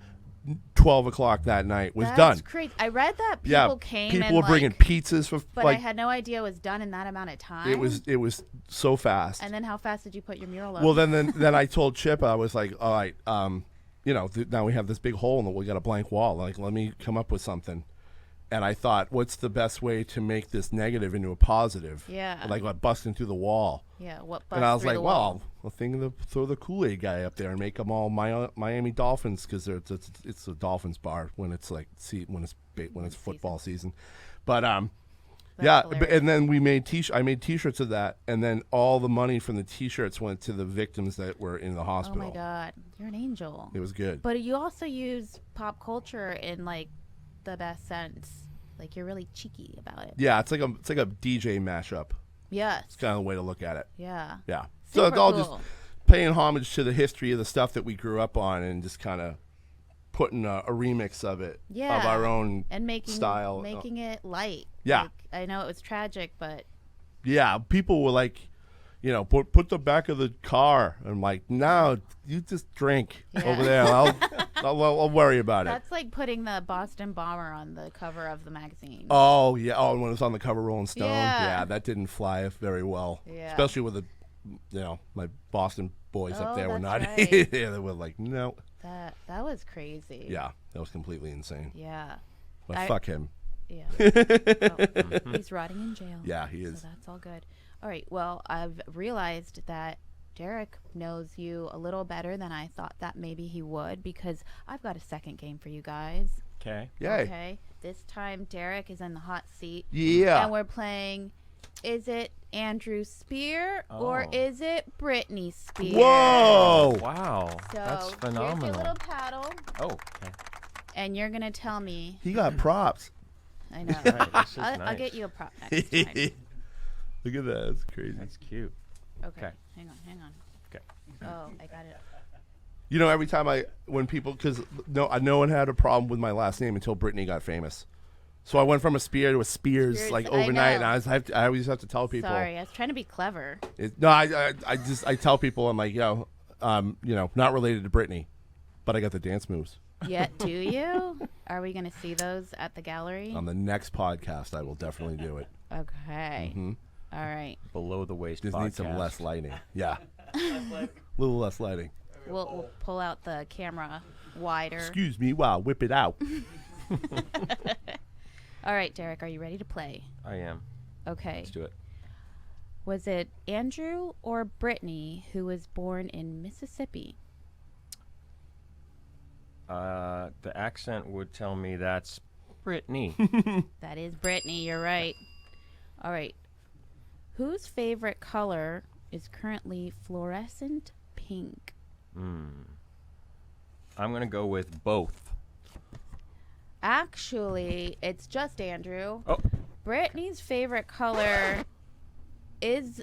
Speaker 2: 12 o'clock that night. Was done.
Speaker 1: That's crazy. I read that people came.
Speaker 2: People were bringing pizzas for.
Speaker 1: But I had no idea it was done in that amount of time.
Speaker 2: It was so fast.
Speaker 1: And then how fast did you put your mural up?
Speaker 2: Well, then I told Chip, I was like, all right, you know, now we have this big hole and we got a blank wall. Like, let me come up with something. And I thought, what's the best way to make this negative into a positive?
Speaker 1: Yeah.
Speaker 2: Like busting through the wall.
Speaker 1: Yeah. What?
Speaker 2: And I was like, well, I'm thinking to throw the Kool-Aid guy up there and make them all Miami Dolphins, because it's a Dolphins bar when it's like when it's football season. But and then I made T-shirts of that, and then all the money from the T-shirts went to the victims that were in the hospital.
Speaker 1: Oh my God, you're an angel.
Speaker 2: It was good.
Speaker 1: But you also use pop culture in like the best sense. Like, you're really cheeky about it.
Speaker 2: Yeah, it's like a DJ mashup.
Speaker 1: Yes.
Speaker 2: It's kind of the way to look at it.
Speaker 1: Yeah.
Speaker 2: Yeah.
Speaker 1: Super
Speaker 2: So it's all
Speaker 1: cool.
Speaker 2: just paying homage to the history of the stuff that we grew up on, and just kind of putting a remix of it, of our own
Speaker 1: and making it light.
Speaker 2: Yeah.
Speaker 1: Like, I know it was tragic, but
Speaker 2: yeah, people were like, you know, put the back of the car. I'm like, no, you just drink over there. I'll worry about it.
Speaker 1: That's like putting the Boston Bomber on the cover of the magazine.
Speaker 2: Oh yeah. Oh, when it was on the cover, Rolling Stone.
Speaker 1: Yeah.
Speaker 2: That didn't fly very well.
Speaker 1: Yeah.
Speaker 2: Especially with my Boston boys up there were not.
Speaker 1: Right.
Speaker 2: Yeah, they were like, no.
Speaker 1: That was crazy.
Speaker 2: Yeah, that was completely insane.
Speaker 1: Yeah.
Speaker 2: But fuck him.
Speaker 1: Yeah. Well, he's rotting in jail.
Speaker 2: Yeah, he is.
Speaker 1: So that's all good. All right. Well, I've realized that Derek knows you a little better than I thought that maybe he would, because I've got a second game for you guys.
Speaker 3: Okay.
Speaker 2: Yay.
Speaker 1: Okay. This time Derek is in the hot seat.
Speaker 2: Yeah.
Speaker 1: And we're playing, is it Andrew Spear or is it Britney Spears?
Speaker 2: Whoa.
Speaker 3: Wow.
Speaker 1: So
Speaker 3: that's phenomenal.
Speaker 1: here's your little paddle.
Speaker 3: Oh, okay.
Speaker 1: And you're going to tell me.
Speaker 2: He got props.
Speaker 1: I know.
Speaker 3: Right, this is
Speaker 1: I'll
Speaker 3: nice.
Speaker 1: get you a prop next time.
Speaker 2: Look at that. That's crazy.
Speaker 3: That's cute.
Speaker 1: Okay. Hang on.
Speaker 3: Okay.
Speaker 1: Oh, I got it.
Speaker 2: You know, every time when people, because no one had a problem with my last name until Britney got famous. So I went from a Spear to a Spears like overnight, and I always have to tell people.
Speaker 1: Sorry, I was trying to be clever.
Speaker 2: I tell people, I'm like, you know, not related to Britney, but I got the dance moves.
Speaker 1: Yeah, do you? Are we going to see those at the gallery?
Speaker 2: On the next podcast, I will definitely do it.
Speaker 1: Okay.
Speaker 2: Mm-hmm.
Speaker 1: All right.
Speaker 3: Below the waist
Speaker 2: Just
Speaker 3: podcast.
Speaker 2: need some less lighting. Yeah. A little less lighting.
Speaker 1: We'll pull out the camera wider.
Speaker 2: Excuse me while I whip it out.
Speaker 1: All right, Derek, are you ready to play?
Speaker 3: I am.
Speaker 1: Okay.
Speaker 3: Let's do it.
Speaker 1: Was it Andrew or Brittany who was born in Mississippi?
Speaker 3: The accent would tell me that's Brittany.
Speaker 1: That is Brittany, you're right. All right. Whose favorite color is currently fluorescent pink?
Speaker 3: I'm going to go with both.
Speaker 1: Actually, it's just Andrew.
Speaker 3: Oh.
Speaker 1: Brittany's favorite color is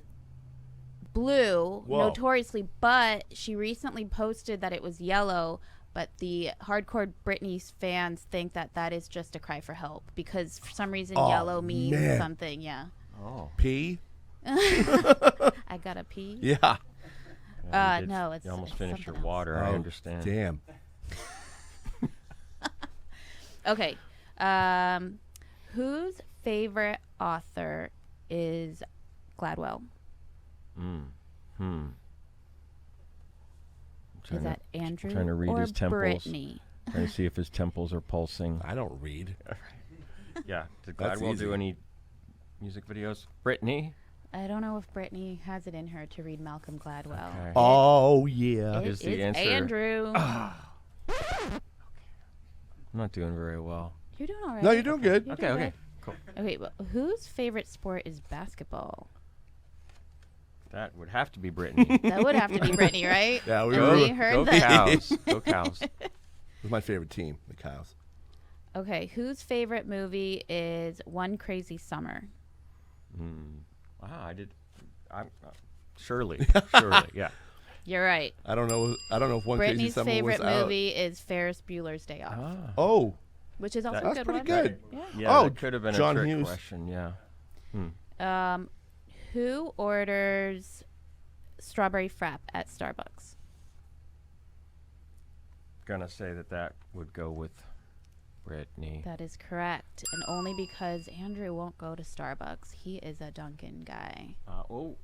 Speaker 1: blue,
Speaker 2: Whoa.
Speaker 1: notoriously, but she recently posted that it was yellow, But the hardcore Britney fans think that is just a cry for help because for some reason yellow means something. Yeah.
Speaker 3: Oh.
Speaker 2: Pee?
Speaker 1: I gotta pee.
Speaker 2: Yeah.
Speaker 1: No, it's
Speaker 3: you almost
Speaker 1: it's
Speaker 3: finished your
Speaker 1: something else.
Speaker 3: water. I understand.
Speaker 2: Damn.
Speaker 1: Okay. Whose favorite author is Gladwell? Is that Andrew
Speaker 3: trying to read
Speaker 1: or
Speaker 3: his temples.
Speaker 1: Brittany?
Speaker 3: Trying to see if his temples are pulsing.
Speaker 2: I don't read.
Speaker 3: Yeah. Did
Speaker 2: That's
Speaker 3: Gladwell
Speaker 2: easy.
Speaker 3: do any music videos? Brittany?
Speaker 1: I don't know if Brittany has it in her to read Malcolm Gladwell.
Speaker 3: Okay.
Speaker 2: Oh, yeah.
Speaker 1: It
Speaker 3: Is the
Speaker 1: is
Speaker 3: answer-
Speaker 1: Andrew.
Speaker 3: I'm not doing very well.
Speaker 1: You're doing all right.
Speaker 2: No, you're doing good.
Speaker 1: You're
Speaker 3: Okay,
Speaker 1: doing
Speaker 3: okay.
Speaker 1: good.
Speaker 3: Cool.
Speaker 1: Okay, but whose favorite sport is basketball?
Speaker 3: That would have to be Brittany.
Speaker 1: That would have to be Brittany, right?
Speaker 2: Yeah, we
Speaker 3: Go,
Speaker 1: We heard
Speaker 3: go
Speaker 1: that.
Speaker 3: Cows. Go Cows.
Speaker 2: It's my favorite team, the Cows.
Speaker 1: Okay, whose favorite movie is One Crazy Summer?
Speaker 3: Wow, Surely, yeah.
Speaker 1: You're right.
Speaker 2: I don't know if One Crazy
Speaker 1: Brittany's
Speaker 2: Summer
Speaker 1: favorite
Speaker 2: was out.
Speaker 1: movie is Ferris Bueller's Day Off,
Speaker 2: Oh,
Speaker 1: which is also a
Speaker 2: that's
Speaker 1: good
Speaker 2: pretty
Speaker 1: one.
Speaker 2: good.
Speaker 1: Yeah.
Speaker 3: Yeah,
Speaker 2: Oh,
Speaker 3: that could have been
Speaker 2: John
Speaker 3: a trick
Speaker 2: Hughes.
Speaker 3: question, yeah.
Speaker 1: Who orders strawberry frap at Starbucks?
Speaker 3: Gonna say that would go with Brittany.
Speaker 1: That is correct, and only because Andrew won't go to Starbucks. He is a Dunkin' guy.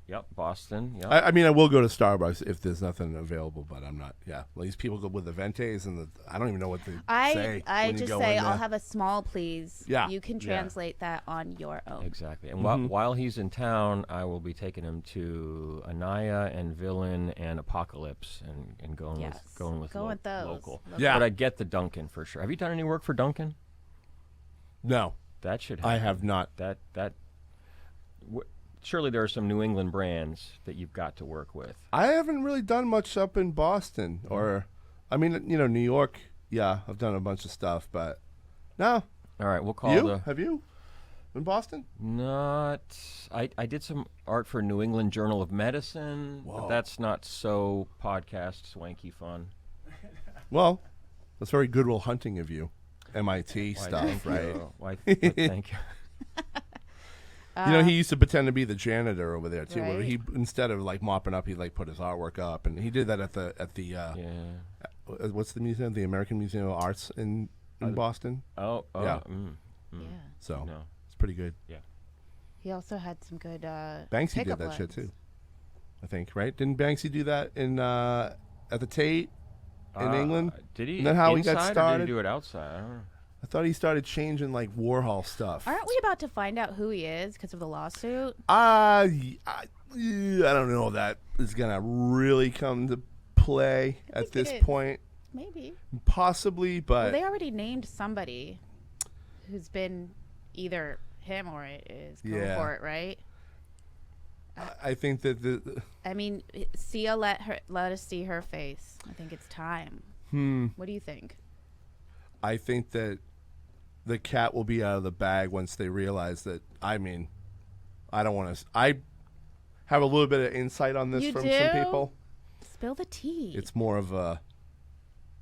Speaker 3: Yep, Boston, yep.
Speaker 2: I mean, I will go to Starbucks if there's nothing available, but I'm not. Yeah, well, these people go with the Ventes and I don't even know what they say.
Speaker 1: I
Speaker 2: when you
Speaker 1: just
Speaker 2: go
Speaker 1: say
Speaker 2: in
Speaker 1: I'll
Speaker 2: there.
Speaker 1: have a small, please.
Speaker 2: Yeah.
Speaker 1: You can translate that on your own.
Speaker 3: Exactly. And while he's in town, I will be taking him to Anaya and Villain and Apocalypse and going
Speaker 1: Yes.
Speaker 3: with
Speaker 1: Go with those.
Speaker 3: local.
Speaker 2: Yeah.
Speaker 3: But I get the Dunkin' for sure. Have you done any work for Dunkin'?
Speaker 2: No,
Speaker 3: That should
Speaker 2: I
Speaker 3: happen.
Speaker 2: have not.
Speaker 3: Surely there are some New England brands that you've got to work with.
Speaker 2: I haven't really done much up in Boston, or, I mean, New York. Yeah, I've done a bunch of stuff, but no.
Speaker 3: All right, we'll call
Speaker 2: You
Speaker 3: the
Speaker 2: have you in Boston?
Speaker 3: not. I did some art for New England Journal of Medicine,
Speaker 2: Whoa.
Speaker 3: but that's not so podcast swanky fun.
Speaker 2: Well, that's very Goodwill Hunting of you. MIT
Speaker 3: Why,
Speaker 2: stuff,
Speaker 3: thank
Speaker 2: right?
Speaker 3: you. Why, thank you.
Speaker 2: He used to pretend to be the janitor over there too. Where
Speaker 1: Right.
Speaker 2: he instead of like mopping up, he'd like put his artwork up, and he did that at the
Speaker 3: Yeah.
Speaker 2: what's the museum? The American Museum of Arts in Boston.
Speaker 3: Oh.
Speaker 2: Yeah.
Speaker 1: Yeah.
Speaker 2: So
Speaker 3: No.
Speaker 2: it's pretty good.
Speaker 1: He also had some good
Speaker 2: Banksy did
Speaker 1: pickup
Speaker 2: that shit
Speaker 1: lines.
Speaker 2: too. I think, right? Didn't Banksy do that in at the Tate in England?
Speaker 3: Did he?
Speaker 2: Isn't that how he got
Speaker 3: inside, or did
Speaker 2: started?
Speaker 3: he do it outside? I don't know.
Speaker 2: I thought he started changing like Warhol stuff.
Speaker 1: Aren't we about to find out who he is because of the lawsuit?
Speaker 2: I don't know if that is gonna really come to play at
Speaker 1: think
Speaker 2: this
Speaker 1: it is.
Speaker 2: point.
Speaker 1: Maybe.
Speaker 2: Possibly,
Speaker 1: Well,
Speaker 2: but
Speaker 1: they already named somebody who's been either him or it is
Speaker 2: Yeah.
Speaker 1: cohort, right?
Speaker 2: I think that
Speaker 1: I mean, Sia let us see her face. I think it's time. What do you think?
Speaker 2: I think that the cat will be out of the bag once they realize that. I mean, I don't want to. I have a little bit of insight on this
Speaker 1: You
Speaker 2: from
Speaker 1: do?
Speaker 2: some people.
Speaker 1: Spill the tea.
Speaker 2: It's more of a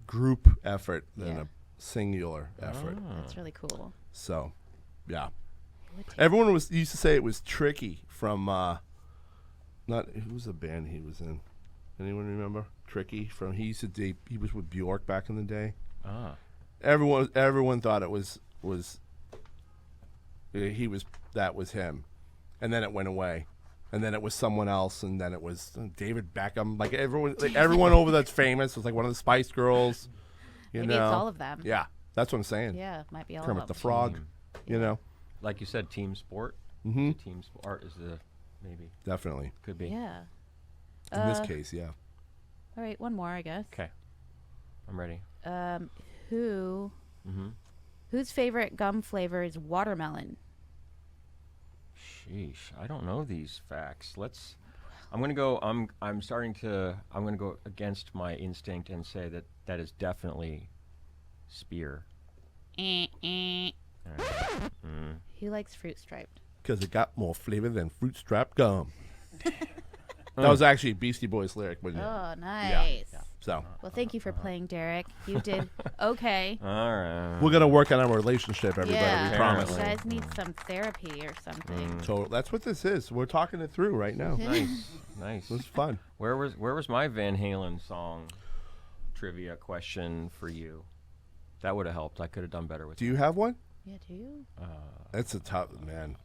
Speaker 2: group effort than
Speaker 1: Yeah.
Speaker 2: a singular effort.
Speaker 1: That's really cool.
Speaker 2: So, yeah.
Speaker 1: Would take-
Speaker 2: Everyone used to say it was Tricky from not who was the band he was in? Anyone remember? Tricky from he was with Bjork back in the day. Everyone thought it was that was him, and then it went away, and then it was someone else, and then it was David Beckham. Like everyone over that's famous was like one of the Spice Girls. You
Speaker 1: Maybe
Speaker 2: know,
Speaker 1: it's all of them.
Speaker 2: Yeah, that's what I'm saying.
Speaker 1: Yeah, might be all
Speaker 2: Kermit
Speaker 1: of
Speaker 2: the
Speaker 1: them.
Speaker 2: Frog. You know,
Speaker 3: Like you said, team sport.
Speaker 2: Mhm.
Speaker 3: Team sport is the maybe
Speaker 2: definitely.
Speaker 3: could be.
Speaker 1: Yeah.
Speaker 2: In this case, yeah.
Speaker 1: All right, one more, I guess.
Speaker 3: Okay, I'm ready.
Speaker 1: Whose favorite gum flavor is watermelon?
Speaker 3: Sheesh, I don't know these facts. I'm gonna go. I'm gonna go against my instinct and say that is definitely Spear.
Speaker 1: He likes fruit striped.
Speaker 2: Because it got more flavor than fruit strap gum. That was actually a Beastie Boys lyric, wasn't it?
Speaker 1: Oh, nice.
Speaker 2: So
Speaker 1: Well, thank you for playing, Derek. You did okay.
Speaker 3: All right.
Speaker 2: we're gonna work on our relationship, everybody.
Speaker 1: Yeah,
Speaker 2: We promise.
Speaker 1: you guys need some therapy or something.
Speaker 2: So that's what this is. We're talking it through right now.
Speaker 3: Nice.
Speaker 2: It was fun.
Speaker 3: Where was my Van Halen song trivia question for you? That would have helped. I could have done better with
Speaker 2: Do you have one?
Speaker 1: Yeah, do you?
Speaker 2: That's a tough man.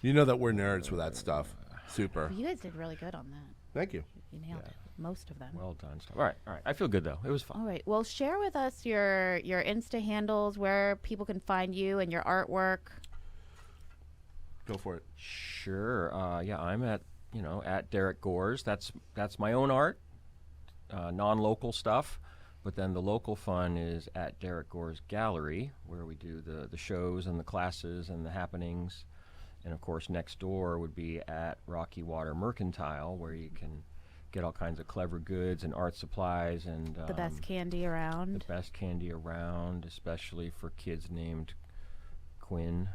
Speaker 2: You know that we're nerds with that stuff. Super.
Speaker 1: Well, you guys did really good on that.
Speaker 2: Thank you.
Speaker 1: You nailed it. Most of them.
Speaker 3: Well done. All right. I feel good, though. It was fun.
Speaker 1: All right. Well, share with us your Insta handles, where people can find you and your artwork.
Speaker 2: Go for it.
Speaker 3: Sure. Yeah, I'm at Derek Gores. That's my own art, non-local stuff. But then the local fun is at Derek Gores Gallery, where we do the shows and the classes and the happenings. And, of course, next door would be at Rocky Water Mercantile, where you can get all kinds of clever goods and art supplies and
Speaker 1: The best candy around.
Speaker 3: the best candy around, especially for kids named Quinn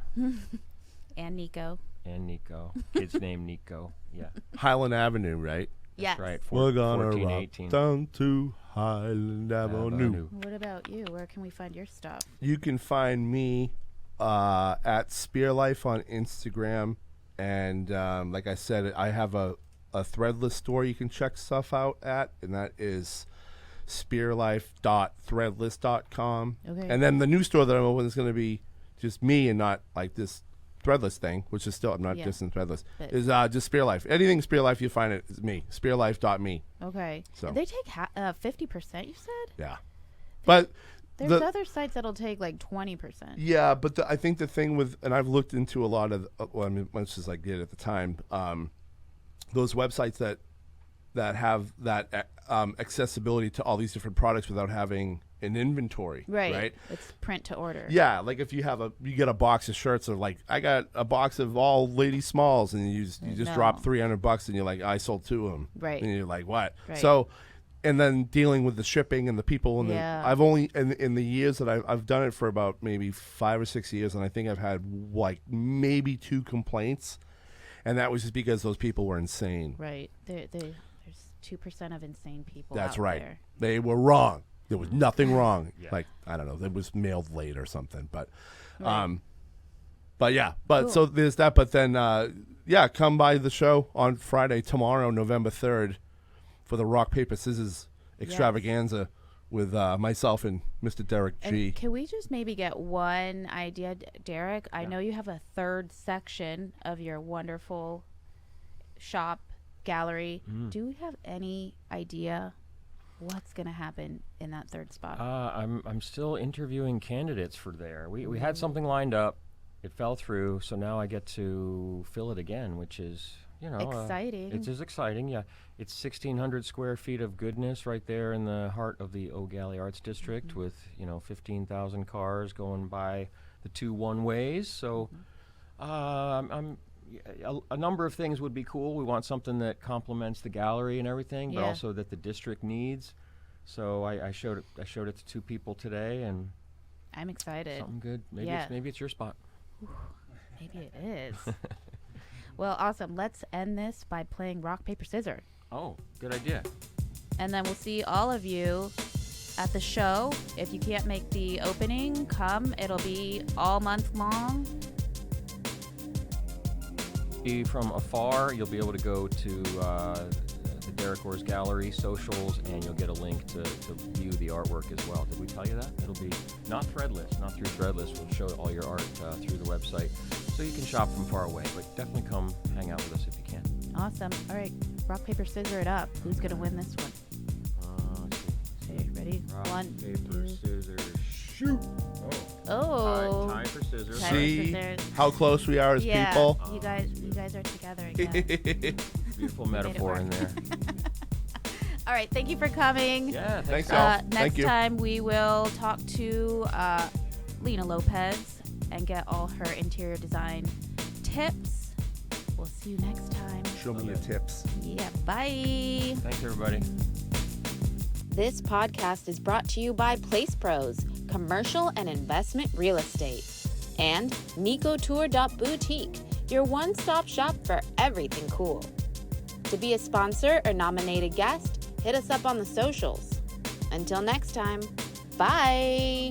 Speaker 1: And Nico.
Speaker 3: and Nico. Kids named Nico. Yeah,
Speaker 2: Highland Avenue, right?
Speaker 1: Yes.
Speaker 3: that's right.
Speaker 2: We're gonna
Speaker 3: 14,
Speaker 2: rock
Speaker 3: 18.
Speaker 2: down to Highland Avenue.
Speaker 1: What about you? Where can we find your stuff?
Speaker 2: You can find me at Spear Life on Instagram, and like I said, I have a Threadless store you can check stuff out at, and that is spearlife.threadless.com.
Speaker 1: Okay.
Speaker 2: And then the new store that I'm opening is going to be just me and not like this Threadless thing, which is still, I'm not
Speaker 1: Yeah.
Speaker 2: just in Threadless,
Speaker 1: But-
Speaker 2: is just Spear Life. Anything Spear Life, you find it is me. Spearlife.me.
Speaker 1: Okay.
Speaker 2: So-
Speaker 1: They take 50%, you said?
Speaker 2: Yeah. But
Speaker 1: There's
Speaker 2: the-
Speaker 1: other sites that'll take like 20%.
Speaker 2: Yeah, but I think the thing with, and I've looked into a lot of, well, I mean, much as I did at the time, those websites that have that accessibility to all these different products without having an inventory, right?
Speaker 1: It's print to order.
Speaker 2: Yeah, like if you get a box of shirts, or like I got a box of all lady smalls, and you just
Speaker 1: No.
Speaker 2: drop $300, and you're like, I sold 2 of them,
Speaker 1: Right.
Speaker 2: And you're like, what?
Speaker 1: Right.
Speaker 2: So. And then dealing with the shipping and the people, and
Speaker 1: Yeah.
Speaker 2: I've only in the years that I've done it for about maybe 5 or 6 years, and I think I've had like maybe 2 complaints, and that was just because those people were insane.
Speaker 1: Right. There's 2% of insane people.
Speaker 2: That's
Speaker 1: out
Speaker 2: right.
Speaker 1: there.
Speaker 2: They were wrong. There was nothing wrong.
Speaker 3: Yeah.
Speaker 2: Like, I don't know, it was mailed late or something, but
Speaker 1: Right.
Speaker 2: yeah, but
Speaker 1: Cool.
Speaker 2: so there's that. But then come by the show on Friday, tomorrow, November 3rd, for the rock paper scissors extravaganza with myself and Mr. Derek G.
Speaker 1: And can we just maybe get one idea, Derek? I know you have a third section of your wonderful shop gallery. Do we have any idea what's going to happen in that third spot?
Speaker 3: I'm still interviewing candidates for there. We had something lined up. It fell through, so now I get to fill it again, which is,
Speaker 1: Exciting.
Speaker 3: It is exciting, yeah. It's 1,600 square feet of goodness right there in the heart of the Eau Gallie Arts District with, 15,000 cars going by the 2 one-ways. So a number of things would be cool. We want something that complements the gallery and everything, but
Speaker 1: Yeah.
Speaker 3: also that the district needs. So I showed it to 2 people today, and
Speaker 1: I'm excited.
Speaker 3: something good.
Speaker 1: Yeah.
Speaker 3: Maybe it's your spot.
Speaker 1: Maybe it is. Well, awesome. Let's end this by playing rock, paper, scissors.
Speaker 3: Oh, good idea.
Speaker 1: And then we'll see all of you at the show. If you can't make the opening, come. It'll be all month long.
Speaker 3: From afar, you'll be able to go to the Derek Gores Gallery socials, and you'll get a link to view the artwork as well. Did we tell you that? It'll be not through Threadless. We'll show all your art through the website, so you can shop from far away. But definitely come hang out with us if you can.
Speaker 1: Awesome. All right. Rock, paper, scissors it up. Who's going to win this one?
Speaker 3: Let's see.
Speaker 1: Okay, ready?
Speaker 3: Rock,
Speaker 1: 1,
Speaker 3: paper,
Speaker 1: 2.
Speaker 3: scissors, shoot!
Speaker 1: Oh.
Speaker 3: Tie for scissors.
Speaker 1: Tie.
Speaker 2: See
Speaker 1: Scissors.
Speaker 2: how close we are as
Speaker 1: Yeah.
Speaker 2: people.
Speaker 1: You guys are together again.
Speaker 3: Beautiful metaphor in there.
Speaker 1: All right. Thank you for coming.
Speaker 3: Yeah,
Speaker 2: Thanks,
Speaker 3: guys.
Speaker 2: Al.
Speaker 1: Next
Speaker 2: Thank you.
Speaker 1: time we will talk to Lena Lopez and get all her interior design tips. We'll see you next time.
Speaker 2: Show me your tips.
Speaker 1: Yeah, bye.
Speaker 3: Thanks, everybody.
Speaker 1: This podcast is brought to you by Place Pros, commercial and investment real estate, and NicoTour.boutique, your one-stop shop for everything cool. To be a sponsor or nominated guest, hit us up on the socials. Until next time, bye!